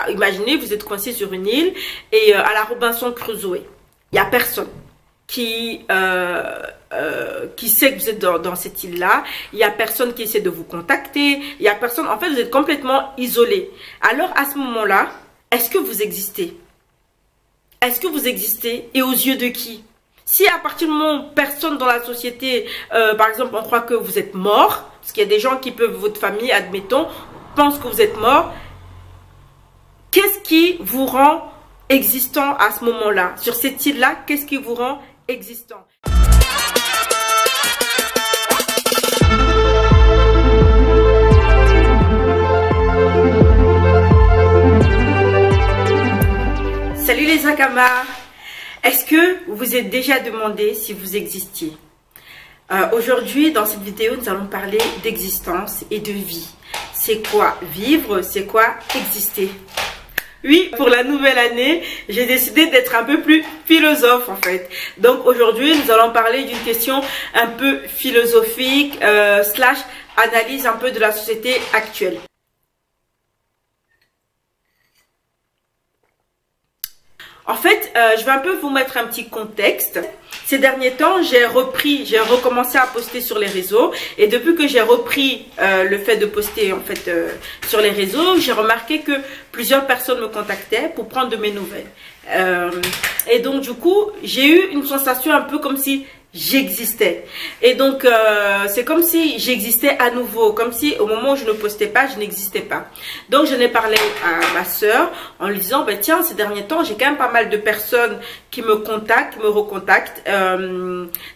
Imaginez, vous êtes coincé sur une île et à la Robinson Crusoe, il n'y a personne qui sait que vous êtes dans cette île-là. Il n'y a personne qui essaie de vous contacter. Il n'y a personne. En fait, vous êtes complètement isolé. Alors, à ce moment-là, est-ce que vous existez? Est-ce que vous existez et aux yeux de qui? Si à partir du moment où personne dans la société, par exemple, on croit que vous êtes mort, parce qu'il y a des gens qui peuvent, votre famille, admettons, pense que vous êtes mort, qu'est-ce qui vous rend existant à ce moment-là? Sur cette île-là, qu'est-ce qui vous rend existant? Salut les Akamas! Est-ce que vous vous êtes déjà demandé si vous existiez? Aujourd'hui, dans cette vidéo, nous allons parler d'existence et de vie. C'est quoi vivre? C'est quoi exister? Oui, pour la nouvelle année, j'ai décidé d'être un peu plus philosophe en fait. Donc aujourd'hui, nous allons parler d'une question un peu philosophique, slash analyse un peu de la société actuelle. En fait, je vais un peu vous mettre un petit contexte. Ces derniers temps, j'ai recommencé à poster sur les réseaux. Et depuis que j'ai repris le fait de poster en fait sur les réseaux, j'ai remarqué que plusieurs personnes me contactaient pour prendre de mes nouvelles. Et donc du coup, j'ai eu une sensation un peu comme si j'existais. Et donc, c'est comme si j'existais à nouveau. Comme si au moment où je ne postais pas, je n'existais pas. Donc, j'en ai parlé à ma soeur en lui disant, ben, tiens, ces derniers temps, j'ai quand même pas mal de personnes qui me contactent, qui me recontactent. C'est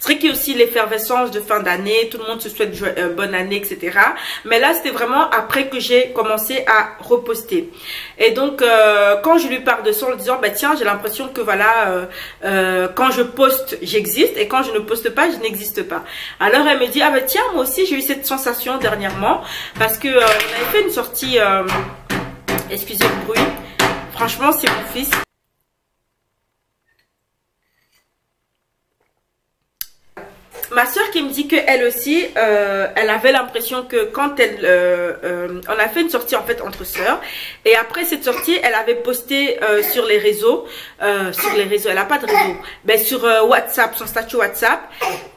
vrai qu'il y a aussi l'effervescence de fin d'année. Tout le monde se souhaite bonne année, etc. Mais là, c'était vraiment après que j'ai commencé à reposter. Et donc, quand je lui parle de ça en lui disant, ben, tiens, j'ai l'impression que voilà, quand je poste, j'existe. Et quand je ne poste pas, je n'existe pas. Alors elle me dit, ah bah tiens, moi aussi j'ai eu cette sensation dernièrement parce que on avait fait une sortie, excusez le bruit, franchement c'est mon fils. Ma soeur qui me dit qu'elle aussi, elle avait l'impression que quand on a fait une sortie en fait entre sœurs, et après cette sortie, elle avait posté sur les réseaux, elle n'a pas de réseau, mais sur WhatsApp, son statut WhatsApp,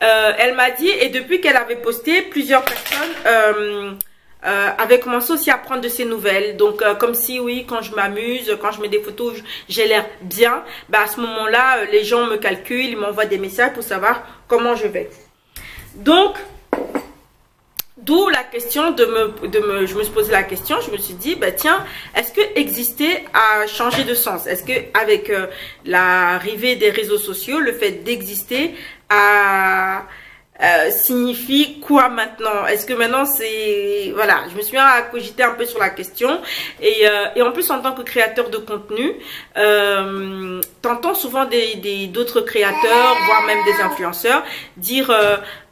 elle m'a dit, et depuis qu'elle avait posté, plusieurs personnes avaient commencé aussi à prendre de ses nouvelles. Donc comme si oui, quand je m'amuse, quand je mets des photos, j'ai l'air bien, bah à ce moment-là, les gens me calculent, ils m'envoient des messages pour savoir comment je vais. Donc, d'où la question je me suis posé la question, je me suis dit, bah tiens, est-ce que exister a changé de sens? Est-ce que avec l'arrivée des réseaux sociaux, le fait d'exister signifie quoi maintenant? Est-ce que maintenant c'est... Voilà, je me suis mis à cogiter un peu sur la question. Et en plus, en tant que créateur de contenu, t'entends souvent d'autres créateurs, voire même des influenceurs, dire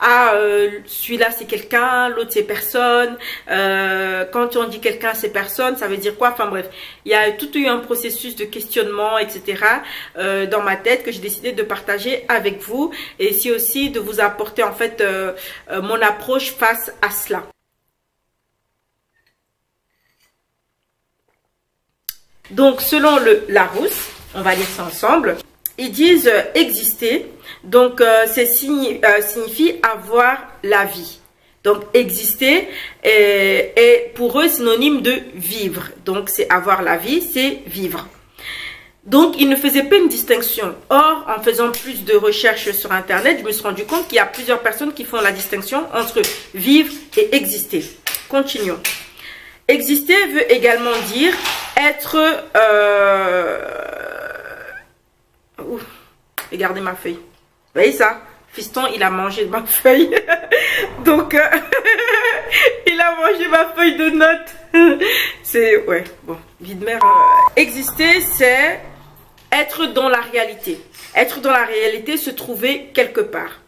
celui-là c'est quelqu'un, l'autre c'est personne. Quand on dit quelqu'un c'est personne, ça veut dire quoi? Enfin bref, il y a tout eu un processus de questionnement, etc. Dans ma tête que j'ai décidé de partager avec vous. Et ici aussi de vous apporter en fait mon approche face à cela. Donc selon le Larousse, on va lire ça ensemble, ils disent exister, donc signifie avoir la vie. Donc exister est pour eux synonyme de vivre. Donc c'est avoir la vie, c'est vivre. Donc, il ne faisait pas une distinction. Or, en faisant plus de recherches sur Internet, je me suis rendu compte qu'il y a plusieurs personnes qui font la distinction entre vivre et exister. Continuons. Exister veut également dire être... regardez ma feuille. Vous voyez ça? Fiston, il a mangé ma feuille. Donc, il a mangé ma feuille de notes. C'est... Ouais, bon, vie de mère. Exister, c'est... être dans la réalité. Être dans la réalité, se trouver quelque part.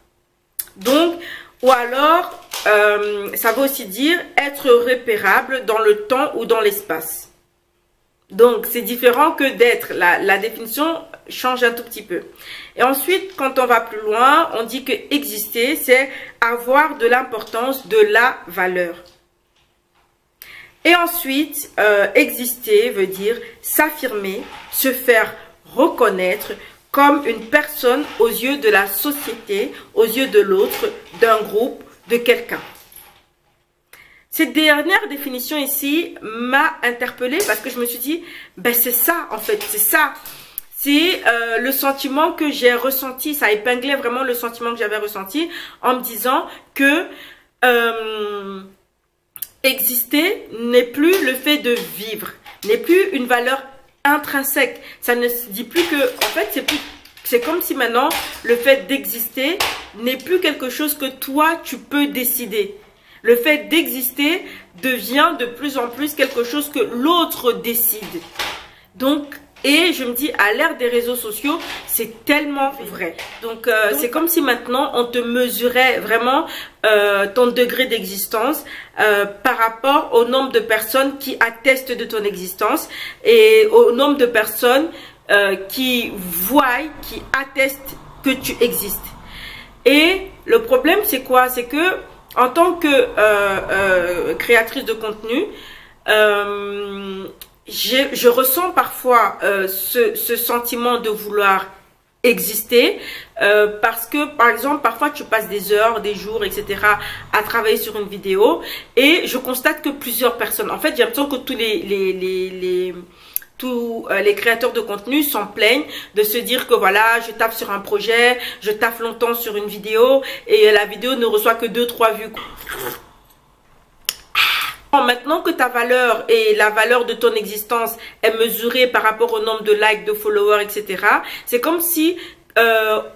Donc, ou alors, ça veut aussi dire être repérable dans le temps ou dans l'espace. Donc, c'est différent que d'être. La définition change un tout petit peu. Et ensuite, quand on va plus loin, on dit que exister, c'est avoir de l'importance, de la valeur. Et ensuite, exister veut dire s'affirmer, se faire reconnaître comme une personne aux yeux de la société, aux yeux de l'autre, d'un groupe, de quelqu'un. Cette dernière définition ici m'a interpellée parce que je me suis dit, ben c'est ça en fait, c'est ça. C'est le sentiment que j'ai ressenti, ça épinglait vraiment le sentiment que j'avais ressenti en me disant que exister n'est plus le fait de vivre, n'est plus une valeur intrinsèque. Ça ne se dit plus que, en fait, c'est comme si maintenant le fait d'exister n'est plus quelque chose que toi tu peux décider. Le fait d'exister devient de plus en plus quelque chose que l'autre décide. Donc, et je me dis, à l'ère des réseaux sociaux, c'est tellement vrai. Donc c'est comme si maintenant, on te mesurait vraiment ton degré d'existence par rapport au nombre de personnes qui attestent de ton existence et au nombre de personnes qui voient, qui attestent que tu existes. Et le problème, c'est quoi? C'est que en tant que créatrice de contenu, je ressens parfois ce sentiment de vouloir exister parce que, par exemple, parfois tu passes des heures, des jours, etc. à travailler sur une vidéo et je constate que plusieurs personnes, en fait, j'ai l'impression que tous les créateurs de contenu s'en plaignent de se dire que voilà, je tape sur un projet, je tape longtemps sur une vidéo et la vidéo ne reçoit que 2-3 vues. Maintenant que ta valeur et la valeur de ton existence est mesurée par rapport au nombre de likes, de followers, etc., c'est comme si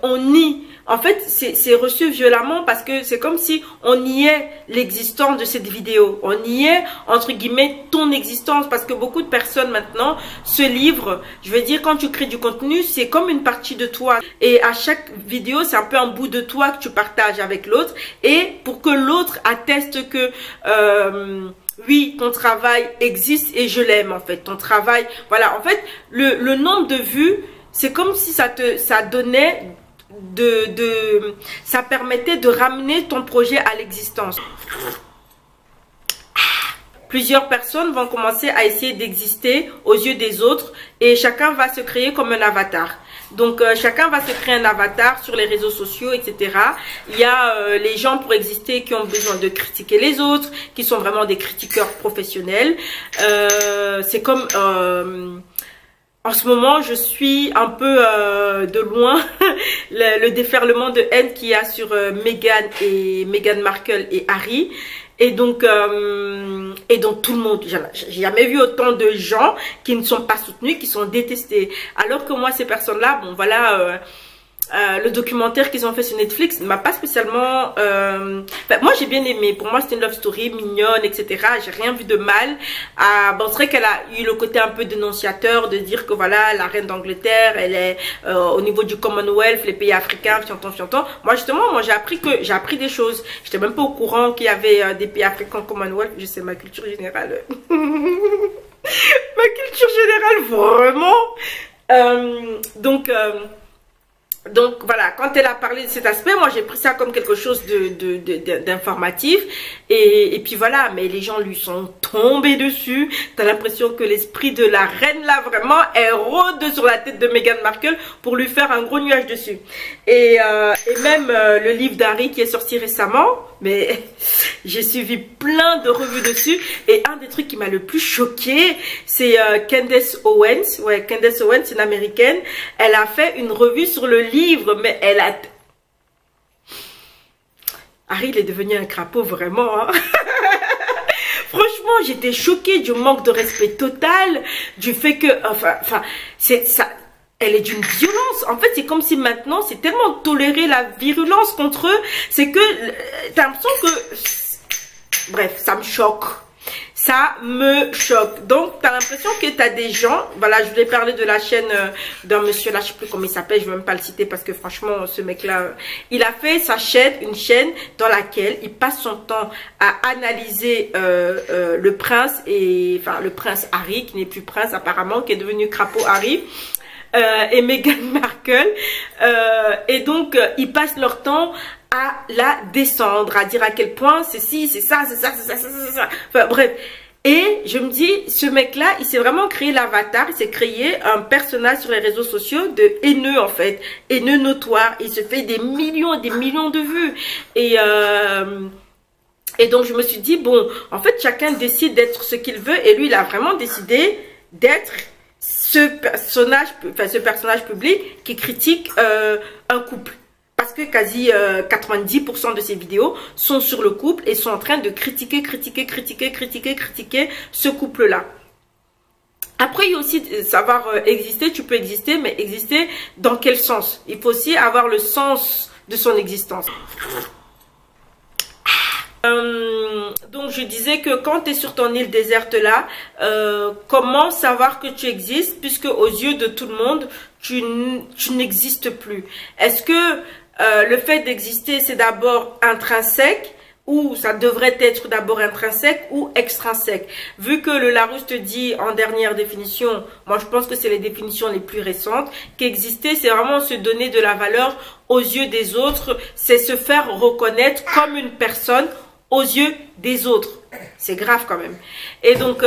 on nie. En fait, c'est reçu violemment parce que c'est comme si on niait l'existence de cette vidéo. On niait, entre guillemets, ton existence parce que beaucoup de personnes maintenant se livrent. Je veux dire, quand tu crées du contenu, c'est comme une partie de toi. Et à chaque vidéo, c'est un peu un bout de toi que tu partages avec l'autre. Et pour que l'autre atteste que... oui, ton travail existe et je l'aime en fait. Ton travail, voilà, en fait, le nombre de vues, c'est comme si ça donnait ça permettait de ramener ton projet à l'existence. Plusieurs personnes vont commencer à essayer d'exister aux yeux des autres et chacun va se créer comme un avatar. Donc, chacun va se créer un avatar sur les réseaux sociaux, etc. Il y a les gens pour exister qui ont besoin de critiquer les autres, qui sont vraiment des critiqueurs professionnels. C'est comme... en ce moment, je suis un peu de loin le déferlement de haine qu'il y a sur Meghan Markle et Harry. Et donc tout le monde, j'ai jamais vu autant de gens qui ne sont pas soutenus, qui sont détestés. Alors que moi, ces personnes-là, bon voilà, le documentaire qu'ils ont fait sur Netflix ne m'a pas spécialement... moi, j'ai bien aimé. Pour moi, c'était une love story mignonne, etc. J'ai rien vu de mal. Bon, c'est vrai qu'elle a eu le côté un peu dénonciateur de dire que voilà, la reine d'Angleterre, elle est au niveau du Commonwealth, les pays africains, fianton. Moi, justement, j'ai appris des choses. J'étais même pas au courant qu'il y avait des pays africains au Commonwealth. Je sais, ma culture générale. Ma culture générale, vraiment. Donc voilà, quand elle a parlé de cet aspect, moi j'ai pris ça comme quelque chose d'informatif et puis voilà, mais les gens lui sont tombés dessus. T'as l'impression que l'esprit de la reine là vraiment est rôde sur la tête de Meghan Markle pour lui faire un gros nuage dessus. Et même le livre d'Harry qui est sorti récemment, mais j'ai suivi plein de revues dessus et un des trucs qui m'a le plus choqué, c'est Candace Owens. Ouais, Candace Owens, c'est une américaine. Elle a fait une revue sur le livre, mais elle a... Harry, il est devenu un crapaud, vraiment. Hein. Franchement, j'étais choquée du manque de respect total, du fait que... Enfin, c'est ça... Elle est d'une violence. En fait, c'est comme si maintenant, c'est tellement toléré la virulence contre eux. C'est que... T'as l'impression que... Bref, ça me choque. Ça me choque. Donc, tu as l'impression que tu as des gens... Voilà, je voulais parler de la chaîne d'un monsieur là, je sais plus comment il s'appelle, je ne vais même pas le citer parce que franchement, ce mec-là, il a fait sa chaîne, une chaîne dans laquelle il passe son temps à analyser le prince, enfin le prince Harry, qui n'est plus prince apparemment, qui est devenu crapaud Harry, et Meghan Markle. Et donc, ils passent leur temps à la descendre, à dire à quel point c'est ci, c'est ça, c'est ça, c'est ça, c'est ça, c'est ça. Enfin bref, Et je me dis, ce mec-là, il s'est vraiment créé l'avatar, il s'est créé un personnage sur les réseaux sociaux de haineux en fait, haineux notoire. Il se fait des millions de vues. Et donc je me suis dit, bon, en fait chacun décide d'être ce qu'il veut et lui il a vraiment décidé d'être ce personnage public qui critique un couple. Parce que quasi 90% de ses vidéos sont sur le couple et sont en train de critiquer ce couple-là. Après, il y a aussi savoir exister, tu peux exister, mais exister dans quel sens? Il faut aussi avoir le sens de son existence. Donc je disais que quand tu es sur ton île déserte là, comment savoir que tu existes puisque aux yeux de tout le monde, tu n'existes plus? Est-ce que le fait d'exister, c'est d'abord intrinsèque ou ça devrait être d'abord intrinsèque ou extrinsèque? Vu que le Larousse te dit en dernière définition, moi je pense que c'est les définitions les plus récentes, qu'exister c'est vraiment se donner de la valeur aux yeux des autres, c'est se faire reconnaître comme une personne aux yeux des autres. C'est grave quand même. Et donc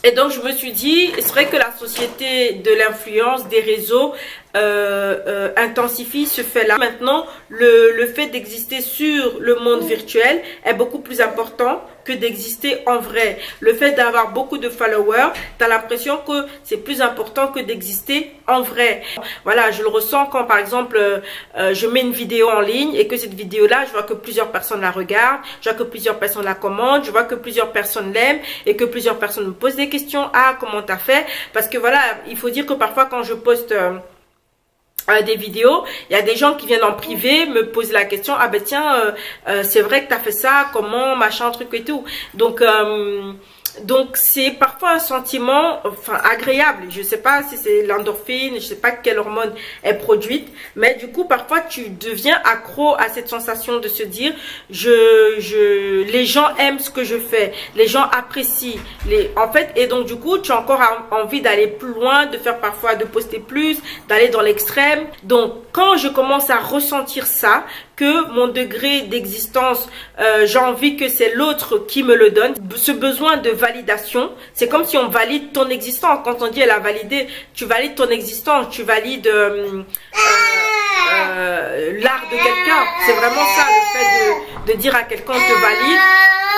je me suis dit, c'est vrai que la société de l'influence, des réseaux, intensifie ce fait-là. Maintenant, le fait d'exister sur le monde virtuel est beaucoup plus important que d'exister en vrai. Le fait d'avoir beaucoup de followers, tu as l'impression que c'est plus important que d'exister en vrai. Voilà, je le ressens quand par exemple, je mets une vidéo en ligne et que cette vidéo-là, je vois que plusieurs personnes la regardent, je vois que plusieurs personnes la commentent, je vois que plusieurs personnes l'aiment et que plusieurs personnes me posent des questions. Ah, comment t'as fait? Parce que voilà, il faut dire que parfois quand je poste des vidéos, il y a des gens qui viennent en privé me poser la question, ah ben tiens, c'est vrai que tu as fait ça, comment, machin, truc et tout. Donc c'est parfois un sentiment agréable. Je sais pas si c'est l'endorphine, je sais pas quelle hormone est produite, mais du coup parfois tu deviens accro à cette sensation de se dire les gens aiment ce que je fais, les gens apprécient en fait, et donc du coup tu as encore envie d'aller plus loin, de faire parfois, de poster plus, d'aller dans l'extrême. Donc quand je commence à ressentir ça, que mon degré d'existence, j'ai envie que c'est l'autre qui me le donne, ce besoin de validation, c'est comme si on valide ton existence. Quand on dit elle a validé, tu valides ton existence, tu valides l'art de quelqu'un. C'est vraiment ça, le fait de dire à quelqu'un on te valide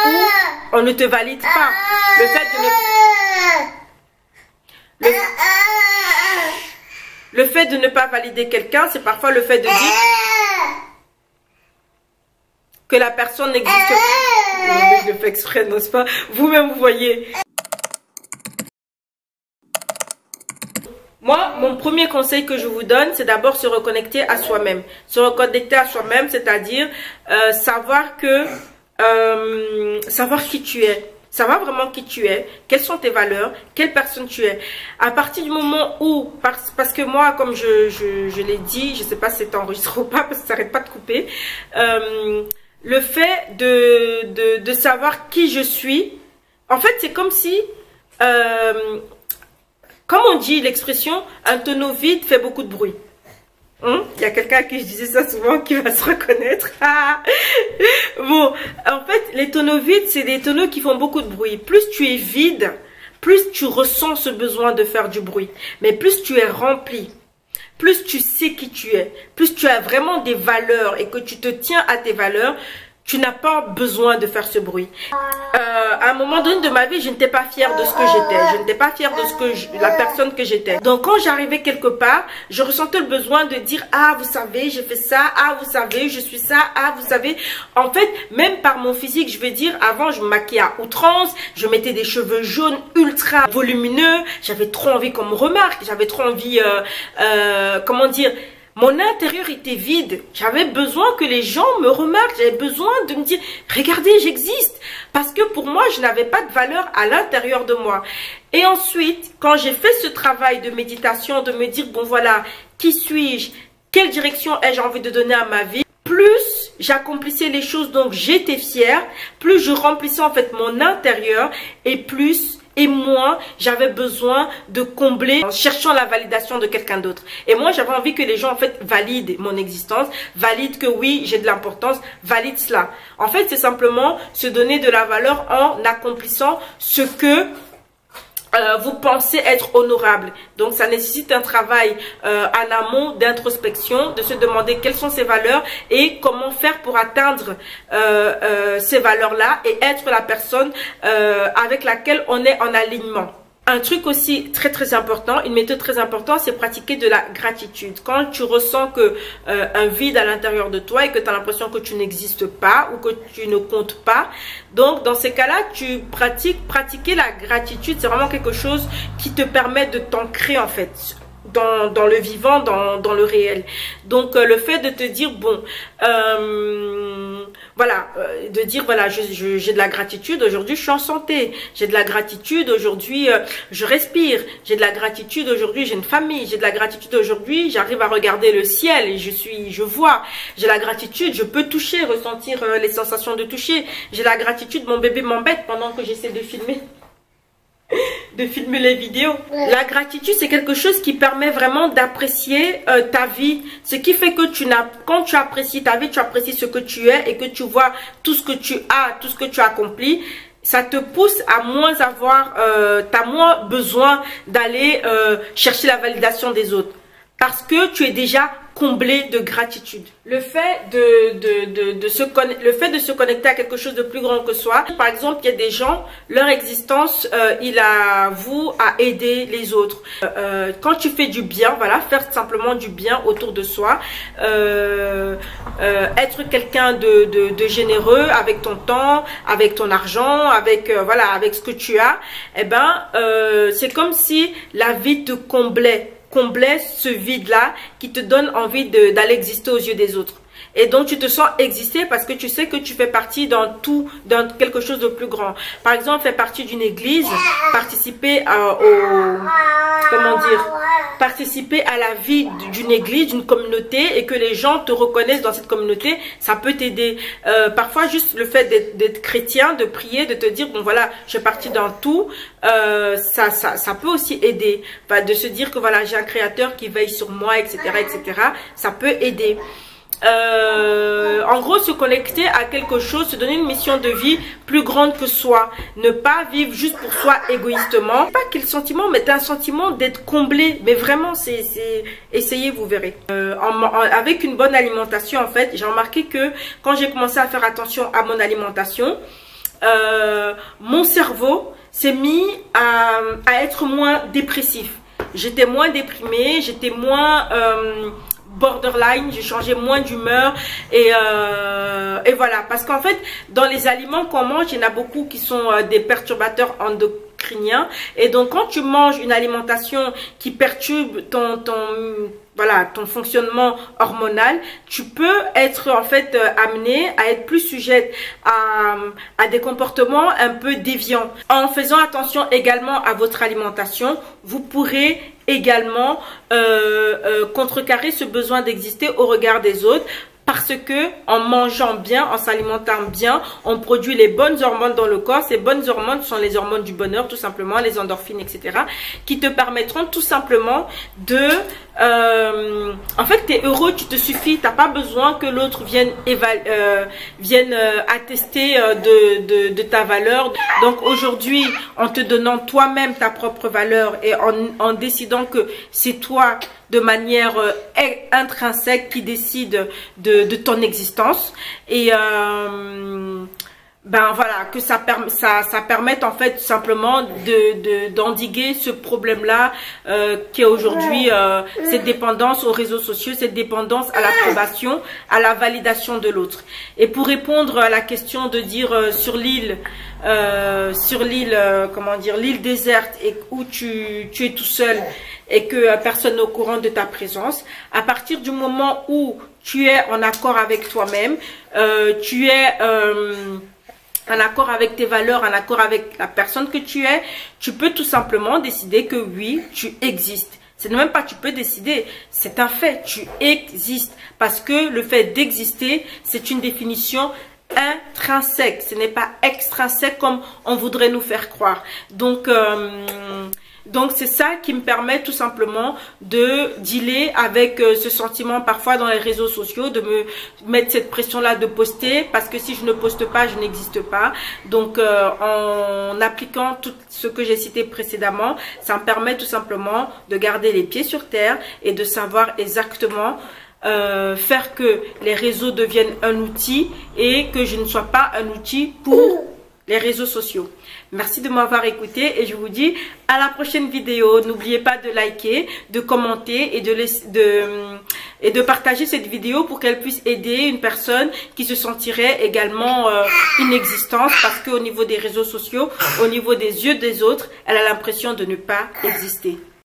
ou on ne te valide pas. Le fait le fait de ne pas valider quelqu'un, c'est parfois le fait de dire que la personne n'existe pas. Non, mais je le fais exprès, n'est-ce pas? Vous-même, vous voyez. Moi, mon premier conseil que je vous donne, c'est d'abord se reconnecter à soi-même. Se reconnecter à soi-même, c'est-à-dire savoir qui tu es. Savoir vraiment qui tu es, quelles sont tes valeurs, quelle personne tu es. À partir du moment où, parce que moi, comme je l'ai dit, je ne sais pas si c'est enregistré ou pas, parce que ça n'arrête pas de couper, le fait de savoir qui je suis, en fait, c'est comme si, comme on dit l'expression, un tonneau vide fait beaucoup de bruit. Il y a quelqu'un à qui je disais ça souvent qui va se reconnaître. Bon, en fait, les tonneaux vides, c'est des tonneaux qui font beaucoup de bruit. Plus tu es vide, plus tu ressens ce besoin de faire du bruit. Mais plus tu es rempli, plus tu sais qui tu es, plus tu as vraiment des valeurs et que tu te tiens à tes valeurs, tu n'as pas besoin de faire ce bruit. À un moment donné de ma vie, je n'étais pas fière de ce que j'étais. Je n'étais pas fière de la personne que j'étais. Donc quand j'arrivais quelque part, je ressentais le besoin de dire, ah vous savez, j'ai fait ça, ah vous savez, je suis ça, ah vous savez. En fait, même par mon physique, je vais dire, avant je me maquillais à outrance, je mettais des cheveux jaunes ultra volumineux, j'avais trop envie qu'on me remarque, j'avais trop envie, comment dire, mon intérieur était vide. J'avais besoin que les gens me remarquent. J'avais besoin de me dire, regardez, j'existe. Parce que pour moi, je n'avais pas de valeur à l'intérieur de moi. Et ensuite, quand j'ai fait ce travail de méditation, de me dire, bon voilà, qui suis-je? Quelle direction ai-je envie de donner à ma vie? Plus j'accomplissais les choses, donc j'étais fière. Plus je remplissais en fait mon intérieur et plus et moins j'avais besoin de combler en cherchant la validation de quelqu'un d'autre. Et moi, j'avais envie que les gens en fait valident mon existence, valident que oui, j'ai de l'importance, valident cela. En fait, c'est simplement se donner de la valeur en accomplissant ce que vous pensez être honorable. Donc ça nécessite un travail en amont d'introspection, de se demander quelles sont ses valeurs et comment faire pour atteindre ces valeurs-là et être la personne avec laquelle on est en alignement. Un truc aussi très important, une méthode très importante, c'est pratiquer de la gratitude. Quand tu ressens que un vide à l'intérieur de toi et que tu as l'impression que tu n'existes pas ou que tu ne comptes pas, donc dans ces cas-là, tu pratiquer la gratitude, c'est vraiment quelque chose qui te permet de t'ancrer en fait dans le vivant, dans le réel. Donc le fait de te dire bon, voilà, de dire voilà, j'ai de la gratitude, aujourd'hui je suis en santé, j'ai de la gratitude, aujourd'hui je respire, j'ai de la gratitude, aujourd'hui j'ai une famille, j'ai de la gratitude, aujourd'hui j'arrive à regarder le ciel et je vois, j'ai la gratitude, je peux toucher, ressentir les sensations de toucher, j'ai la gratitude, mon bébé m'embête pendant que j'essaie de filmer les vidéos. La gratitude, c'est quelque chose qui permet vraiment d'apprécier ta vie. Ce qui fait que quand tu apprécies ta vie, tu apprécies ce que tu es et que tu vois tout ce que tu as, tout ce que tu as accompli. Ça te pousse à moins avoir, t'as moins besoin d'aller chercher la validation des autres. Parce que tu es déjà comblé de gratitude. Le fait de se connecter à quelque chose de plus grand que soi. Par exemple, il y a des gens, leur existence, il a voué à aider les autres. Quand tu fais du bien, voilà, faire simplement du bien autour de soi, être quelqu'un de généreux avec ton temps, avec ton argent, avec voilà, avec ce que tu as, eh ben, c'est comme si la vie te comblait ce vide-là qui te donne envie d'aller exister aux yeux des autres. Et donc, tu te sens exister parce que tu sais que tu fais partie dans quelque chose de plus grand. Par exemple, faire partie d'une église, participer participer à la vie d'une église, d'une communauté et que les gens te reconnaissent dans cette communauté, ça peut t'aider. Parfois, juste le fait d'être chrétien, de prier, de te dire, bon voilà, je fais partie d'un tout, ça peut aussi aider. Enfin, de se dire que voilà, j'ai un créateur qui veille sur moi, etc., etc., ça peut aider. En gros, se connecter à quelque chose, se donner une mission de vie plus grande que soi, ne pas vivre juste pour soi égoïstement. Pas quel sentiment, mais un sentiment d'être comblé, mais vraiment, essayez, vous verrez. Avec une bonne alimentation, en fait, j'ai remarqué que quand j'ai commencé à faire attention à mon alimentation, mon cerveau s'est mis à être moins dépressif. J'étais moins déprimée, j'étais moins borderline, j'ai changé moins d'humeur et voilà, parce qu'en fait dans les aliments qu'on mange, il y en a beaucoup qui sont des perturbateurs endocriniens, et donc quand tu manges une alimentation qui perturbe ton fonctionnement hormonal, tu peux être en fait amené à être plus sujette à des comportements un peu déviants. En faisant attention également à votre alimentation, vous pourrez également contrecarrer ce besoin d'exister au regard des autres, parce que en mangeant bien, en s'alimentant bien, on produit les bonnes hormones dans le corps. Ces bonnes hormones sont les hormones du bonheur, tout simplement, les endorphines, etc., qui te permettront tout simplement de... en fait, tu es heureux, tu te suffis, tu n'as pas besoin que l'autre vienne attester de ta valeur. Donc aujourd'hui, en te donnant toi-même ta propre valeur et en décidant que c'est toi de manière intrinsèque qui décide de ton existence, et ben voilà, que ça permette en fait simplement d'endiguer ce problème là qui est aujourd'hui cette dépendance aux réseaux sociaux, cette dépendance à l'approbation, à la validation de l'autre. Et pour répondre à la question de dire sur l'île comment dire, l'île déserte et où tu es tout seul et que personne n'est au courant de ta présence, à partir du moment où tu es en accord avec toi-même, tu es en accord avec tes valeurs, en accord avec la personne que tu es, tu peux tout simplement décider que oui, tu existes. C'est même pas tu peux décider, c'est un fait, tu existes. Parce que le fait d'exister, c'est une définition intrinsèque, ce n'est pas extrinsèque comme on voudrait nous faire croire. Donc c'est ça qui me permet tout simplement de dealer avec ce sentiment parfois dans les réseaux sociaux, de me mettre cette pression-là de poster, parce que si je ne poste pas, je n'existe pas. Donc en appliquant tout ce que j'ai cité précédemment, ça me permet tout simplement de garder les pieds sur terre et de savoir exactement faire que les réseaux deviennent un outil et que je ne sois pas un outil pour les réseaux sociaux. Merci de m'avoir écouté et je vous dis à la prochaine vidéo. N'oubliez pas de liker, de commenter et de partager cette vidéo pour qu'elle puisse aider une personne qui se sentirait également inexistante, parce qu'au niveau des réseaux sociaux, au niveau des yeux des autres, elle a l'impression de ne pas exister.